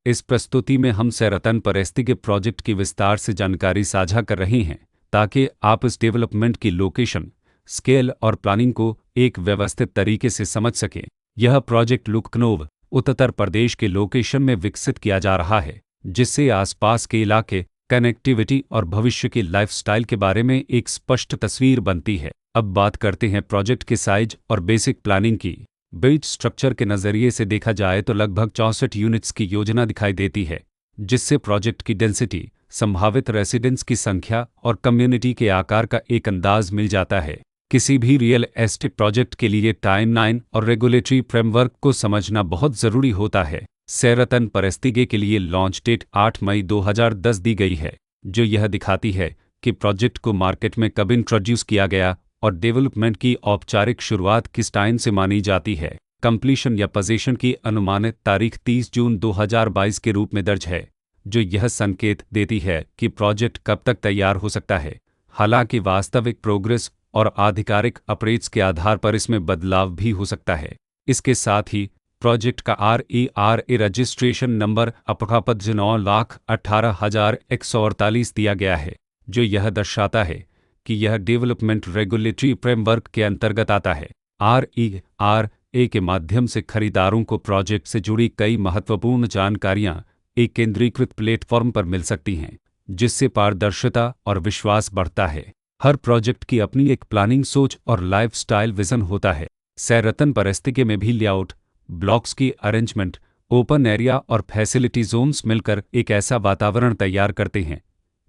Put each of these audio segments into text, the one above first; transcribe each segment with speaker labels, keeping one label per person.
Speaker 1: इस प्रस्तुति में हम सर रतन परस्ती के प्रोजेक्ट की विस्तार से जानकारी साझा कर रहे हैं ताकि आप इस डेवलपमेंट की लोकेशन, स्केल और प्लानिंग को एक व्यवस्थित तरीके से समझ सकें। यह प्रोजेक्ट लखनऊ, उत्तर प्रदेश के लोकेशन में विकसित किया जा रहा है, जिससे आसपास के इलाके, कनेक्टिविटी और भविष्य की लाइफस्टाइल के बारे में एक स्पष्ट तस्वीर बनती है। अब बात करते हैं प्रोजेक्ट के साइज और बेसिक प्लानिंग की। बेस स्ट्रक्चर के नज़रिए से देखा जाए तो लगभग 64 यूनिट्स की योजना दिखाई देती है, जिससे प्रोजेक्ट की डेंसिटी, संभावित रेसिडेंट्स की संख्या और कम्युनिटी के आकार का एक अंदाज मिल जाता है। किसी भी रियल एस्टेट प्रोजेक्ट के लिए टाइमलाइन और रेगुलेटरी फ्रेमवर्क को समझना बहुत ज़रूरी होता है। सर रतन परस्ती के लिए लॉन्च डेट 8 मई 2010 दी गई है, जो यह दिखाती है कि प्रोजेक्ट को मार्केट में कब इंट्रोड्यूस किया गया और डेवलपमेंट की औपचारिक शुरुआत किस टाइम से मानी जाती है। कंप्लीशन या पोजीशन की अनुमानित तारीख 30 जून 2022 के रूप में दर्ज है, जो यह संकेत देती है कि प्रोजेक्ट कब तक तैयार हो सकता है। हालांकि वास्तविक प्रोग्रेस और आधिकारिक अपडेट्स के आधार पर इसमें बदलाव भी हो सकता है। इसके साथ ही प्रोजेक्ट का RERA रजिस्ट्रेशन नंबर अप्रपद 9,18,148 दिया गया है, जो यह दर्शाता है कि यह डेवलपमेंट रेगुलेटरी फ्रेमवर्क के अंतर्गत आता है। RERA के माध्यम से खरीदारों को प्रोजेक्ट से जुड़ी कई महत्वपूर्ण जानकारियां एक केंद्रीकृत प्लेटफॉर्म पर मिल सकती हैं, जिससे पारदर्शिता और विश्वास बढ़ता है। हर प्रोजेक्ट की अपनी एक प्लानिंग सोच और लाइफस्टाइल विजन होता है। सर रतन परस्ती में भी लेआउट, ब्लॉक्स की अरेंजमेंट, ओपन एरिया और फैसिलिटी जोन्स मिलकर एक ऐसा वातावरण तैयार करते हैं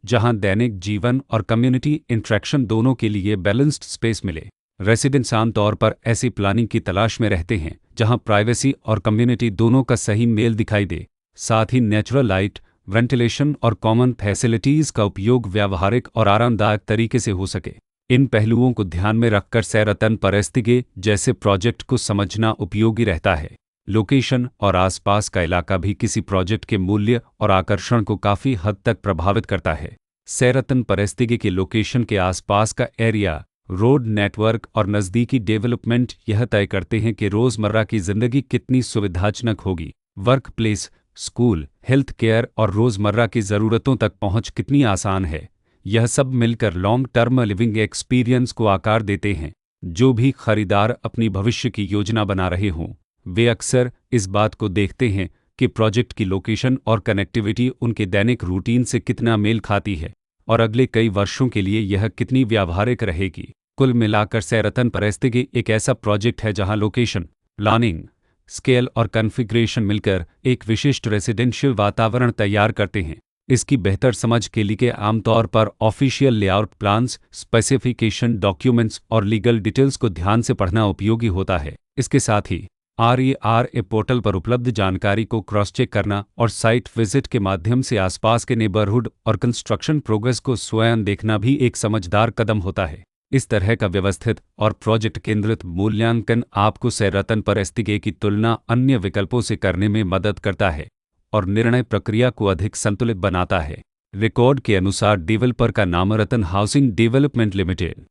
Speaker 1: जहां दैनिक जीवन और कम्युनिटी इंटरेक्शन दोनों के लिए बैलेंस्ड स्पेस मिले। रेसिडेंट्स आमतौर पर ऐसी प्लानिंग की तलाश में रहते हैं जहां प्राइवेसी और कम्युनिटी दोनों का सही मेल दिखाई दे। साथ ही नेचुरल लाइट, वेंटिलेशन और कॉमन फैसिलिटीज़ का उपयोग व्यावहारिक और आरामदायक तरीके से हो सके। इन पहलुओं को ध्यान में रखकर सर रतन परस्ती जैसे प्रोजेक्ट को समझना उपयोगी रहता है। लोकेशन और आसपास का इलाका भी किसी प्रोजेक्ट के मूल्य और आकर्षण को काफ़ी हद तक प्रभावित करता है। सर रतन परस्ती के लोकेशन के आसपास का एरिया, रोड नेटवर्क और नज़दीकी डेवलपमेंट यह तय करते हैं कि रोज़मर्रा की ज़िंदगी कितनी सुविधाजनक होगी। Work place, school, health care और रोज़मर्रा की ज़रूरतों तक पहुंच कितनी आसान है। यह सब मिलकर लॉन्ग टर्म लिविंग एक्सपीरियंस को आकार देते हैं। जो भी खरीदार अपनी भविष्य की योजना बना रहे हों, वे अक्सर इस बात को देखते हैं कि प्रोजेक्ट की लोकेशन और कनेक्टिविटी उनके दैनिक रूटीन से कितना मेल खाती है और अगले कई वर्षों के लिए यह कितनी व्यावहारिक रहेगी। कुल मिलाकर सर रतन परस्ती एक ऐसा प्रोजेक्ट है जहां लोकेशन, प्लानिंग, स्केल और कॉन्फ़िगरेशन मिलकर एक विशिष्ट रेसिडेंशियल वातावरण तैयार करते हैं। इसकी बेहतर समझ के लिए आमतौर पर official layout plans, specification documents और लीगल डिटेल्स को ध्यान से पढ़ना उपयोगी होता है। इसके साथ ही RERA पोर्टल पर उपलब्ध जानकारी को क्रॉस चेक करना और साइट विजिट के माध्यम से आसपास के नेबरहुड और कंस्ट्रक्शन प्रोग्रेस को स्वयं देखना भी एक समझदार कदम होता है। इस तरह का व्यवस्थित और प्रोजेक्ट केंद्रित मूल्यांकन आपको सर रतन परस्ती की तुलना अन्य विकल्पों से करने में मदद करता है और निर्णय प्रक्रिया को अधिक संतुलित बनाता है। रिकॉर्ड के अनुसार डेवलपर का नाम रतन हाउसिंग डेवलपमेंट लिमिटेड